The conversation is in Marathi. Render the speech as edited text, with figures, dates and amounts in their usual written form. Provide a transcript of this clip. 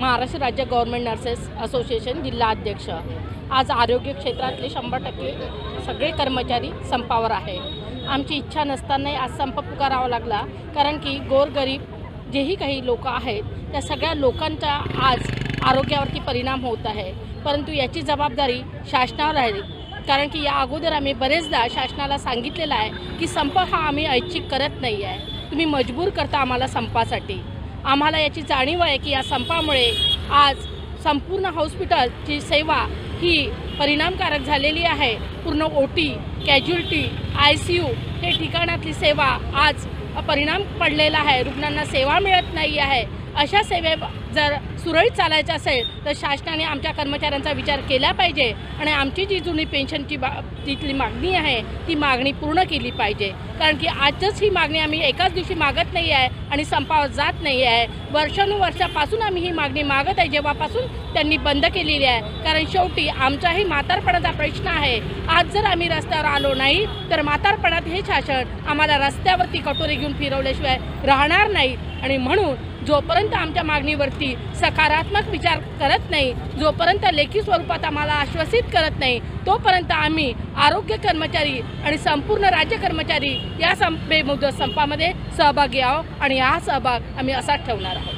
महाराष्ट्र राज्य गव्हर्नमेंट नर्सेस असोसिएशन जिल्हा अध्यक्ष। आज आरोग्य क्षेत्रातले 100% सगळे कर्मचारी संपावर आहे। आमची इच्छा नसतानाही आज संप पुकारावा लागला, कारण की गोरगरीब जेही काही लोक आहेत त्या सगळ्या लोकांचा आज आरोग्यावरती परिणाम होत आहे। परंतु याची जबाबदारी शासनावर आहे, कारण की या अगोदर आम्ही बरेचदा शासनाला सांगितलेलं आहे की संप हा आम्ही ऐच्छिक करत नाही आहे, तुम्ही मजबूर करता आम्हाला संपासाठी। आम्हाला याची जाणीव आहे की या संपामुळे आज संपूर्ण हॉस्पिटलची सेवा ही परिणामकारक झालेली आहे। पूर्ण ओटी, कॅज्युअल्टी, ICU हे ठिकाणातली सेवा आज परिणाम पडलेला आहे। रुग्णांना सेवा मिळत नाही आहे। अशा सेवे जर सुरळीत चालायचं असेल तर शासनाने आमच्या कर्मचाऱ्यांचा विचार केला पाहिजे आणि आमची जी जुनी पेन्शनची तिथली मागणी आहे ती मागणी पूर्ण केली पाहिजे, कारण की आजच ही मागणी आम्ही एकाच दिवशी मागत नाही आहे आणि संपावर जात नाही आहे। वर्षानुवर्षापासून आम्ही ही मागणी मागत आहे, जेव्हापासून त्यांनी बंद केलेली आहे। कारण शेवटी आमचाही म्हातारपणाचा प्रश्न आहे। आज जर आम्ही रस्त्यावर आलो नाही तर म्हातारपणात हे शासन आम्हाला रस्त्यावरती कटोरी घेऊन फिरवल्याशिवाय राहणार नाही। आणि म्हणून जोपर्यंत आमच्या मागणीवरती सकारात्मक विचार करत नाही, जोपर्यंत लेखी स्वरूपात आम्हाला आश्वासित करत नाही, तोपर्यंत आम्ही आरोग्य कर्मचारी आणि संपूर्ण राज्य कर्मचारी या बेमुदत संपामध्ये सहभागी आहोत आणि हा सहभाग आम्ही असाच ठेवणार आहोत।